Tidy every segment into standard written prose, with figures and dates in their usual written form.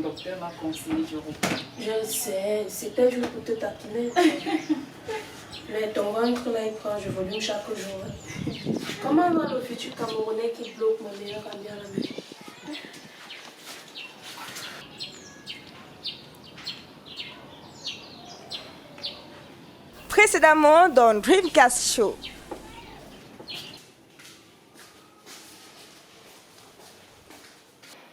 docteur m'a conseillé de reprendre. Je sais, c'était juste pour te taquiner. Mais ton ventre là, il prend du volume chaque jour. Comment va le futur Camerounais qui bloque mon meilleur ami à la maison? Précédemment dans Dreamcast Show.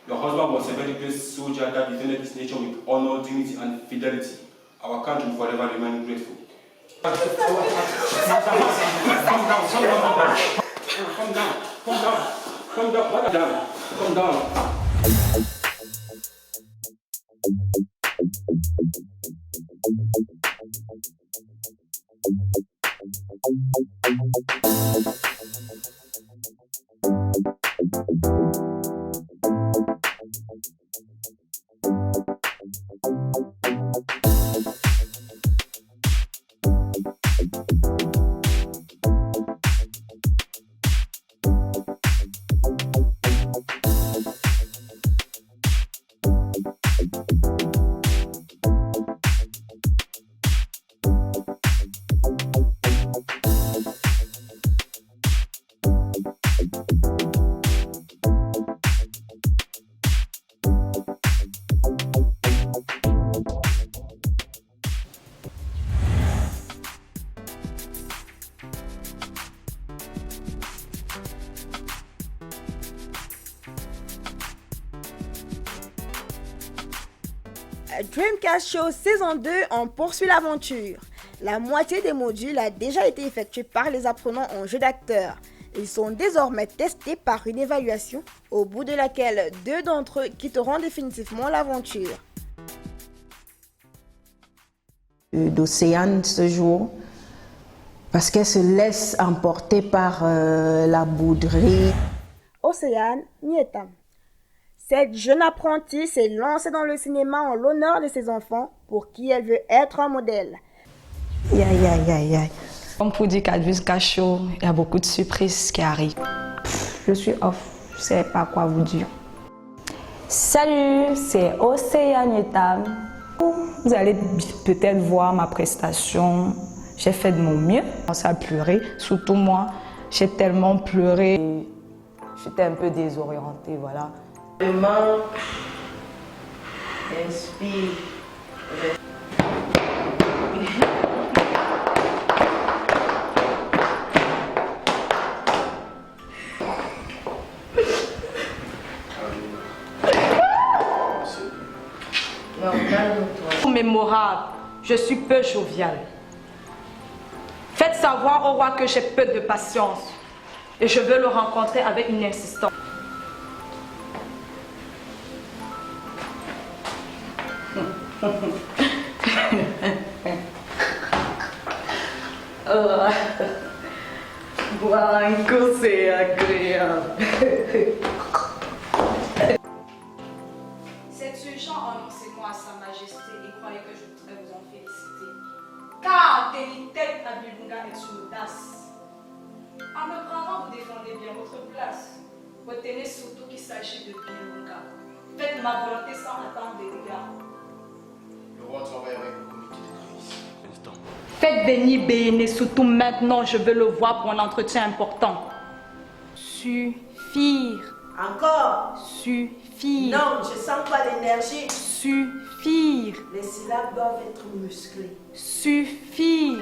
Your husband was a very great soldier that defended his nation with honor, dignity, and fidelity. Our country will forever remain grateful. Calm down. Dreamcast Show saison 2, on poursuit l'aventure. La moitié des modules a déjà été effectuée par les apprenants en jeu d'acteur. Ils sont désormais testés par une évaluation, au bout de laquelle 2 d'entre eux quitteront définitivement l'aventure. D'Océane ce jour, parce qu'elle se laisse emporter par la bouderie. Océane Nietam. Cette jeune apprentie s'est lancée dans le cinéma en l'honneur de ses enfants, pour qui elle veut être un modèle. Comme pour dire qu'à Dreamcast Show, il y a beaucoup de surprises qui arrivent. Je suis off, je ne sais pas quoi vous dire. Salut, c'est Océane Nietam. Vous allez peut-être voir ma prestation. J'ai fait de mon mieux. J'ai commencé à pleurer, surtout moi. J'ai tellement pleuré. J'étais un peu désorientée, voilà. Demain, inspire. Mémorable, je suis peu joviale. Faites savoir au roi que j'ai peu de patience et je veux le rencontrer avec une insistance. Blanco, c'est agréable. Cet urgent, annoncez-moi à Sa Majesté et croyez que je voudrais vous en féliciter. Car Télitech Abilunga est une audace. En me prenant, vous défendez bien votre place. Retenez surtout qu'il s'agit de Bilunga. Faites ma volonté sans attendre des regards. Le roi travaille avec le comité de crise. Faites venir Béné, surtout maintenant, je veux le voir pour un entretien important. Suffire. Encore. Suffire. Non, je sens pas l'énergie. Suffire. Les syllabes doivent être musclées. Suffire.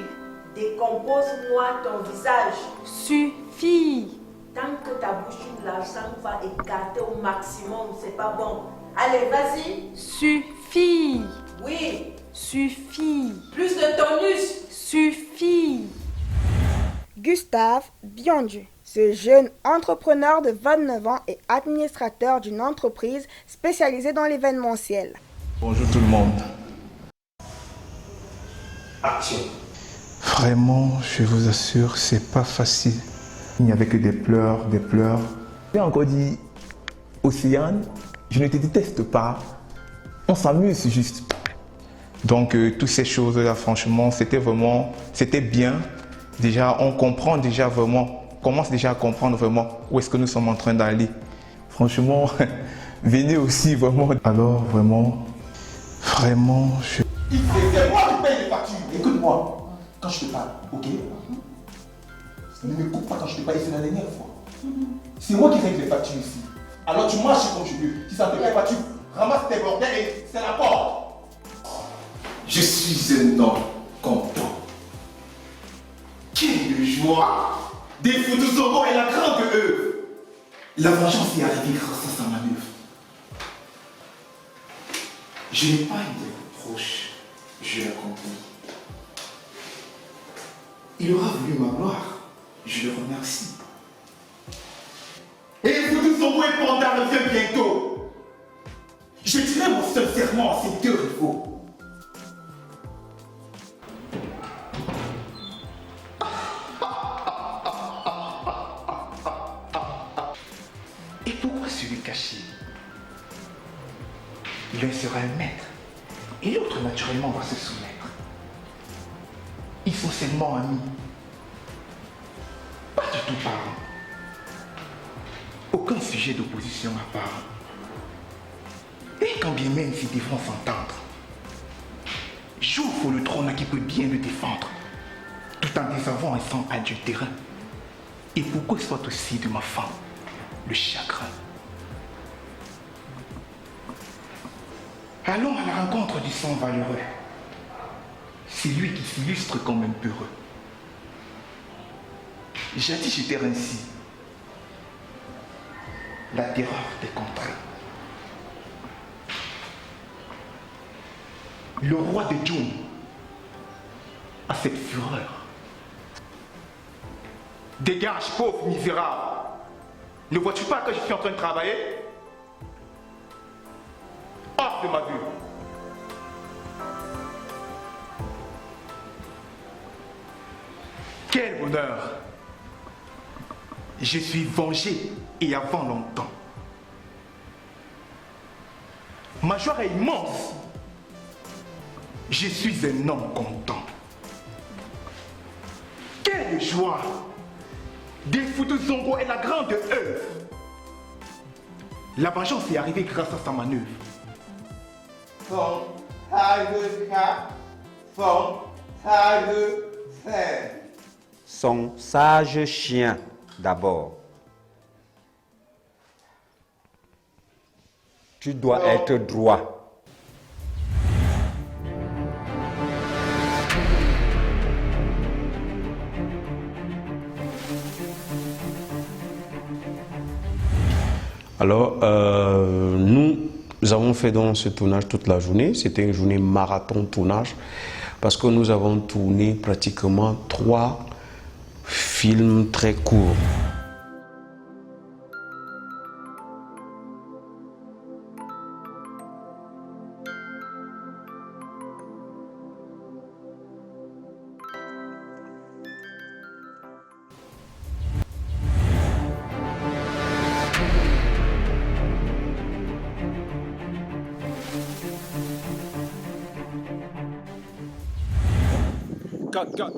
Décompose-moi ton visage. Suffire. Tant que ta bouche l'argent va écarter au maximum, c'est pas bon. Allez, vas-y. Suffire. Oui. Suffire. Plus de tonus. Suffire. Gustave Biondu. Ce jeune entrepreneur de 29 ans est administrateur d'une entreprise spécialisée dans l'événementiel. Bonjour tout le monde. Action. Vraiment, je vous assure, c'est pas facile. Il n'y avait que des pleurs, des pleurs. J'ai encore dit, Océane, je ne te déteste pas. On s'amuse juste. Donc, toutes ces choses-là, franchement, c'était bien. Déjà, on comprend déjà vraiment, on commence déjà à comprendre vraiment où est-ce que nous sommes en train d'aller. Franchement, venez aussi vraiment. Alors vraiment, je... C'est moi qui paye les factures. Écoute-moi, quand je te parle, ok? Ne me coupe pas quand je te parle, c'est la dernière fois. C'est moi qui règle les factures ici. Alors tu marches comme tu veux. Si ça te plaît pas, tu ramasses tes bordels et c'est la porte. Je suis un homme content. Quelle joie! Des photos Zongo et la grande œuvre. La vengeance est arrivée grâce à sa manœuvre. Je n'ai pas eu de reproche, je l'ai compris. Il aura voulu ma gloire, je le remercie. Et les photos Zongo et Panda reviennent bientôt. Je dirai mon seul serment à ces deux rivaux. Et pourquoi celui caché? L'un sera un maître et l'autre naturellement va se soumettre. Ils sont seulement amis, pas du tout parents. Aucun sujet d'opposition apparent. Et quand bien même s'ils devront s'entendre, j'ouvre le trône à qui peut bien le défendre, tout en désavouant un sang adultérin. Et pourquoi soit aussi de ma femme le chagrin. Allons à la rencontre du sang valeureux. C'est lui qui s'illustre comme un peureux. Jadis j'étais ainsi. La terreur des contrées. Le roi de Djoum a cette fureur. Dégage, pauvre misérable. Ne vois-tu pas que je suis en train de travailler? Hors de ma vue. Quel bonheur! Je suis vengé et avant longtemps. Ma joie est immense. Je suis un homme content. Quelle joie! Des photos Zongo et la grande œuvre. La vengeance est arrivée grâce à sa manœuvre. Son sage chien d'abord. Tu dois être droit. Alors, nous avons fait donc ce tournage toute la journée. C'était une journée marathon tournage parce que nous avons tourné pratiquement 3 films très courts. Cut.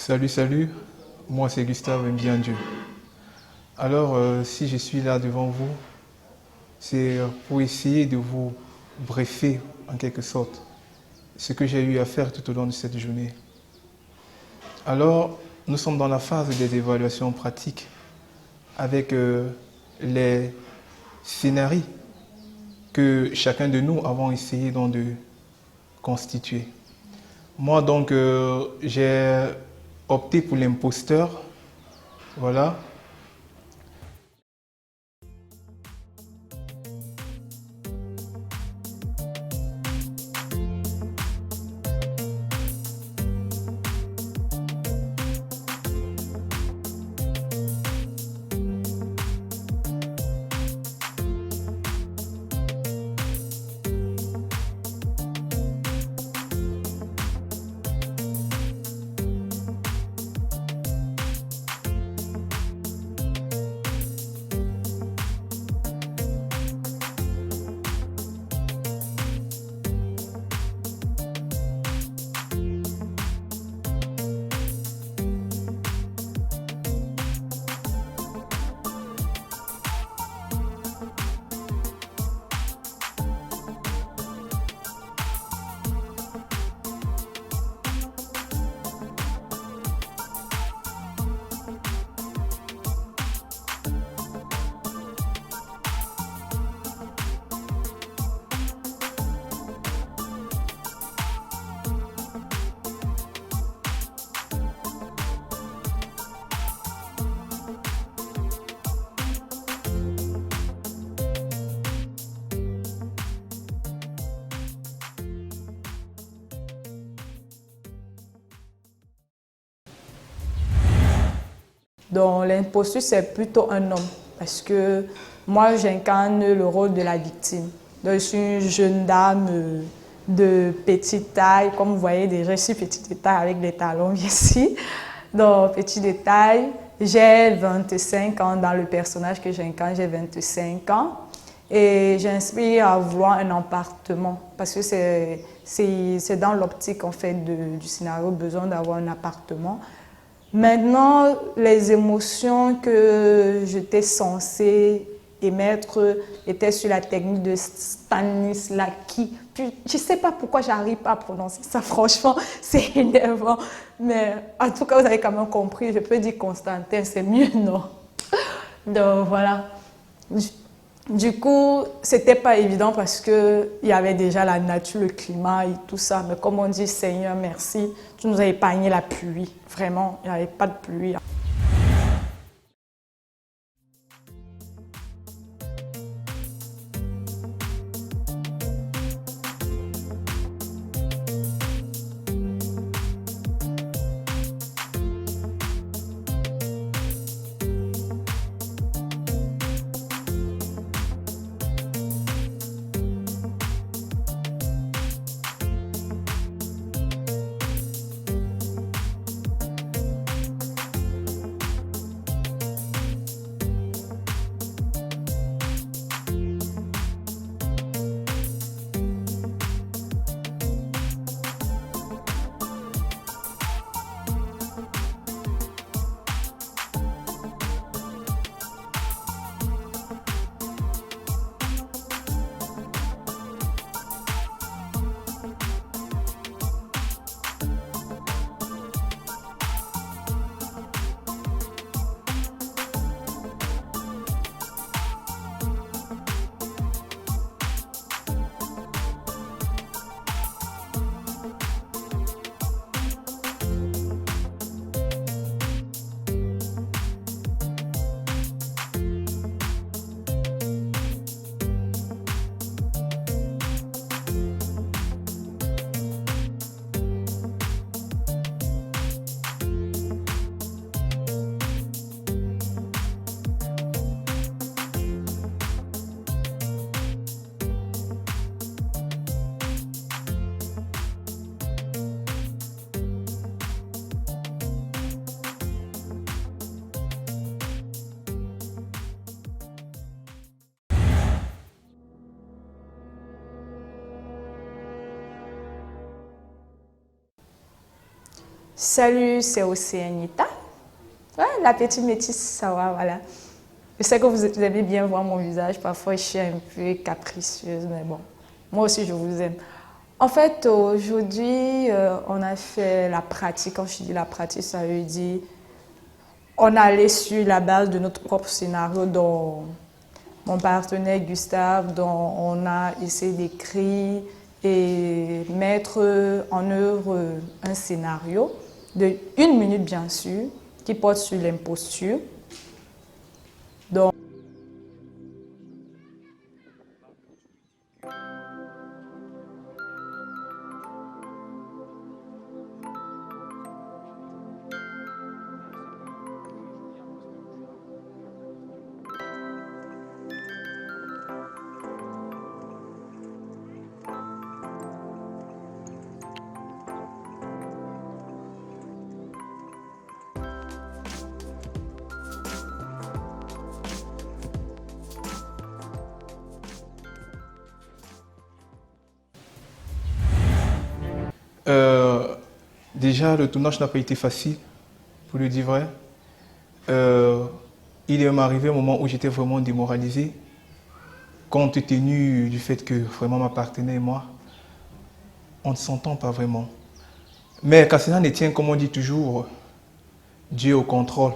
Salut, salut. Moi, c'est Gustave Mbiandieu. Alors, si je suis là devant vous, c'est pour essayer de vous briefer, en quelque sorte, ce que j'ai eu à faire tout au long de cette journée. Alors, nous sommes dans la phase des évaluations pratiques avec les scénarios que chacun de nous avons essayé donc de constituer. Moi, donc, j'ai opté pour l'imposteur. Voilà. Donc l'imposture, c'est plutôt un homme parce que moi, j'incarne le rôle de la victime. Donc, je suis une jeune dame de petite taille. Comme vous voyez, déjà, je suis petite de taille avec des talons ici. Donc, petite de taille. J'ai 25 ans dans le personnage que j'incarne, j'ai 25 ans. Et j'inspire à vouloir un appartement parce que c'est dans l'optique en fait du scénario, besoin d'avoir un appartement. Maintenant, les émotions que j'étais censée émettre étaient sur la technique de Stanislavski. Je ne sais pas pourquoi j'arrive pas à prononcer ça, franchement, c'est énervant. Mais en tout cas, vous avez quand même compris, je peux dire Constantin, c'est mieux, non? Donc voilà. Du coup, c'était pas évident parce qu'il y avait déjà la nature, le climat et tout ça. Mais comme on dit, Seigneur, merci, tu nous as épargné la pluie. Vraiment, il n'y avait pas de pluie. Salut, c'est Océanita. Ouais, la petite métisse, ça va, voilà. Je sais que vous aimez bien voir mon visage. Parfois, je suis un peu capricieuse, mais bon, moi aussi, je vous aime. En fait, aujourd'hui, on a fait la pratique. Quand je dis la pratique, ça veut dire on allait sur la base de notre propre scénario dont mon partenaire Gustave, dont on a essayé d'écrire et mettre en œuvre un scénario de 1 minute, bien sûr, qui porte sur l'imposture. Donc, Déjà, le tournage n'a pas été facile, pour le dire vrai. Il est arrivé un moment où j'étais vraiment démoralisé, compte tenu du fait que vraiment ma partenaire et moi, on ne s'entend pas vraiment. Mais quand cela ne tient, comme on dit toujours, Dieu au contrôle,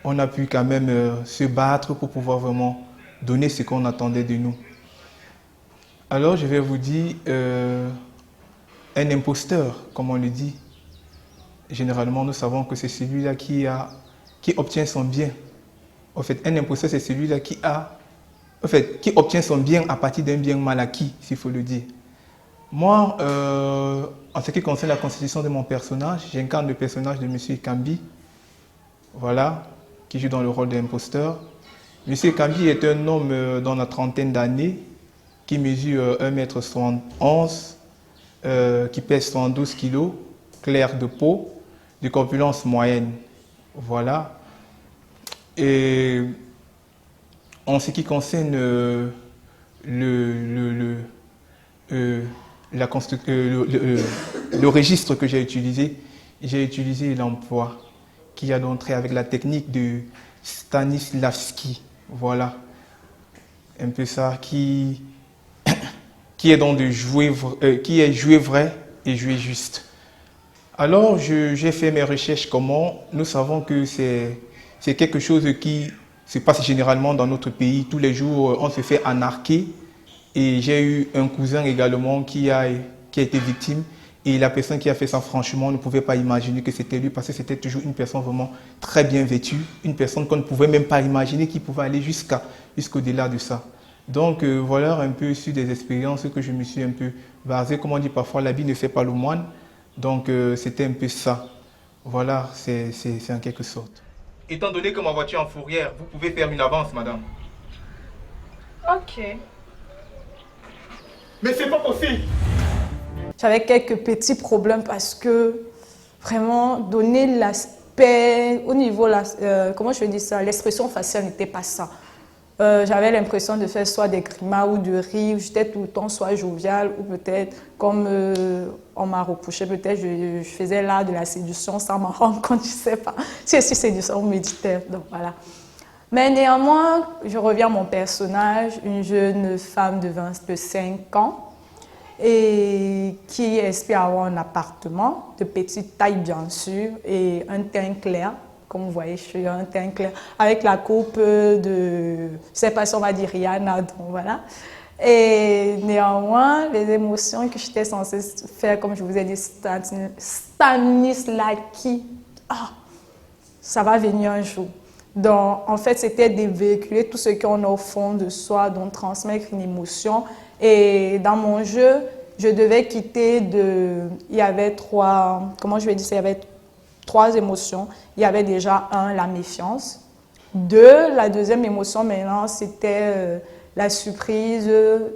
on a pu quand même se battre pour pouvoir vraiment donner ce qu'on attendait de nous. Alors je vais vous dire, un imposteur, comme on le dit, généralement nous savons que c'est celui-là qui obtient son bien. En fait, un imposteur, c'est celui-là qui obtient son bien à partir d'un bien mal acquis, s'il faut le dire. Moi, en ce qui concerne la constitution de mon personnage, j'incarne le personnage de M. Kambi, voilà, qui joue dans le rôle d'imposteur. M. Kambi est un homme dans la trentaine d'années, qui mesure 1,71 m, qui pèse 112 kg, clair de peau, de corpulence moyenne. Voilà. Et en ce qui concerne le registre que j'ai utilisé l'emploi qui a d'entrée avec la technique de Stanislavski. Voilà. Un peu ça, qui est donc de jouer, qui est jouer vrai et jouer juste. Alors, j'ai fait mes recherches comment. Nous savons que c'est quelque chose qui se passe généralement dans notre pays. Tous les jours, on se fait anarquer. Et j'ai eu un cousin également qui a été victime. Et la personne qui a fait ça, franchement, on ne pouvait pas imaginer que c'était lui parce que c'était toujours une personne vraiment très bien vêtue. Une personne qu'on ne pouvait même pas imaginer qui pouvait aller jusqu'au-delà de ça. Donc voilà un peu sur des expériences que je me suis un peu basé. Comme on dit parfois, l'habit ne fait pas le moine. Donc c'était un peu ça. Voilà, c'est en quelque sorte. Étant donné que ma voiture est en fourrière, vous pouvez faire une avance, madame. ok. Mais c'est pas possible. J'avais quelques petits problèmes parce que vraiment donner l'aspect au niveau, comment je dis ça, l'expression faciale n'était pas ça. J'avais l'impression de faire soit des grimaces ou de rire, j'étais tout le temps soit joviale ou peut-être comme on m'a reproché, peut-être je faisais l'art de la séduction sans m'en rendre compte, je ne sais pas. Si je suis séduction ou méditeur, donc voilà. Mais néanmoins, je reviens à mon personnage, une jeune femme de 25 ans et qui espère avoir un appartement de petite taille bien sûr et un teint clair. Comme vous voyez, je suis un teint clair avec la coupe de, je ne sais pas si on va dire Rihanna, donc voilà. Et néanmoins, les émotions que j'étais censée faire, comme je vous ai dit, Stanislavski, ça va venir un jour. Donc, en fait, c'était de véhiculer tout ce qu'on a au fond de soi, donc transmettre une émotion. Et dans mon jeu, je devais quitter il y avait trois, comment je vais dire ça, il y avait 3 émotions. Il y avait déjà la méfiance. 2, la deuxième émotion maintenant, c'était la surprise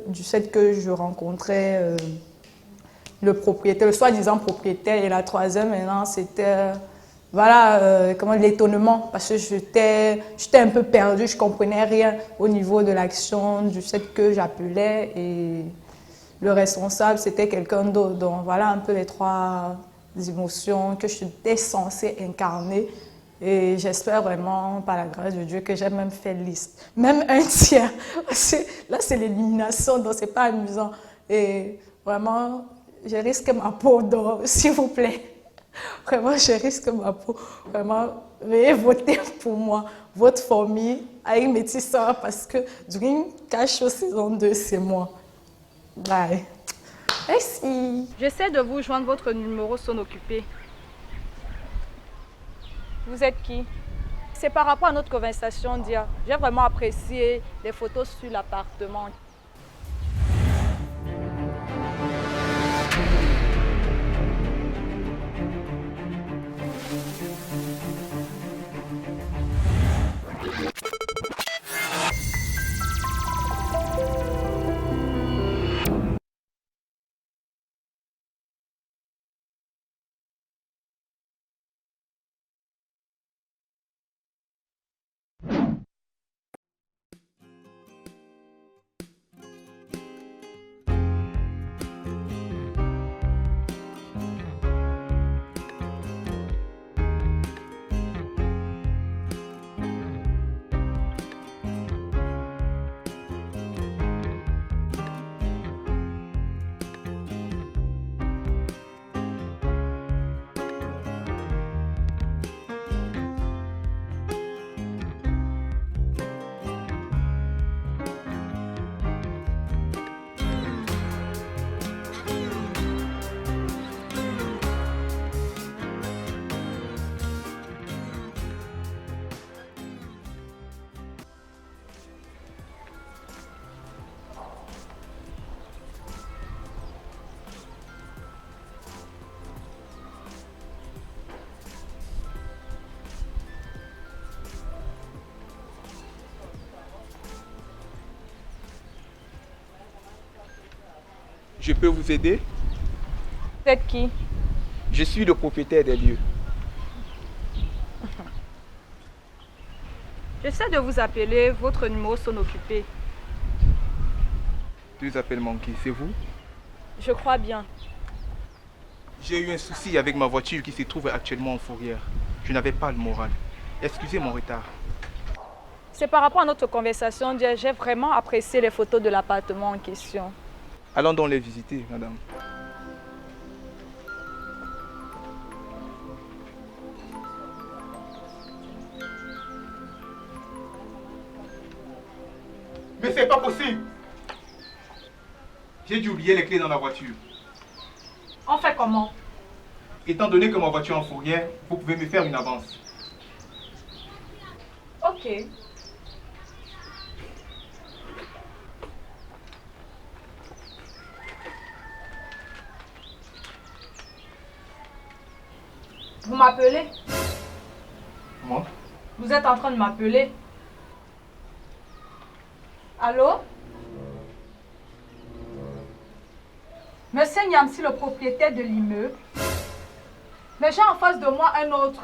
du fait que je rencontrais le propriétaire, le soi-disant propriétaire. Et la 3e maintenant, c'était l'étonnement, parce que j'étais un peu perdue, je ne comprenais rien au niveau de l'action, du fait que j'appelais et le responsable, c'était quelqu'un d'autre. Donc voilà un peu les 3 émotions que je suis censée incarner. Et j'espère vraiment, par la grâce de Dieu, que j'ai même fait liste. Même un tiers. Parce que là, c'est l'élimination, donc c'est pas amusant. Et vraiment, je risque ma peau, donc s'il vous plaît. Vraiment, je risque ma peau. Vraiment, veuillez voter pour moi, votre famille, avec mes petits soeurs, parce que Dreamcatch Show saison 2, c'est moi. Bye. Merci. J'essaie de vous joindre, votre numéro sonne occupé. Vous êtes qui? C'est par rapport à notre conversation d'hier. J'ai vraiment apprécié les photos sur l'appartement. Je peux vous aider? Vous êtes qui? Je suis le propriétaire des lieux. J'essaie de vous appeler, votre numéro sonne occupé. 2 appels manqués, c'est vous? Je crois bien. J'ai eu un souci avec ma voiture qui se trouve actuellement en fourrière. Je n'avais pas le moral. Excusez mon retard. C'est par rapport à notre conversation d'hier. J'ai vraiment apprécié les photos de l'appartement en question. Allons donc les visiter, madame. Mais c'est pas possible! J'ai dû oublier les clés dans la voiture. On fait comment? Étant donné que ma voiture est en fourrière, vous pouvez me faire une avance. Ok. Vous m'appelez? Moi? Vous êtes en train de m'appeler? Allô? Monsieur Nyamsi, le propriétaire de l'immeuble. Mais j'ai en face de moi un autre.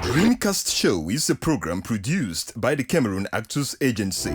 Dreamcast Show is a program produced by the Cameroon Actors Agency.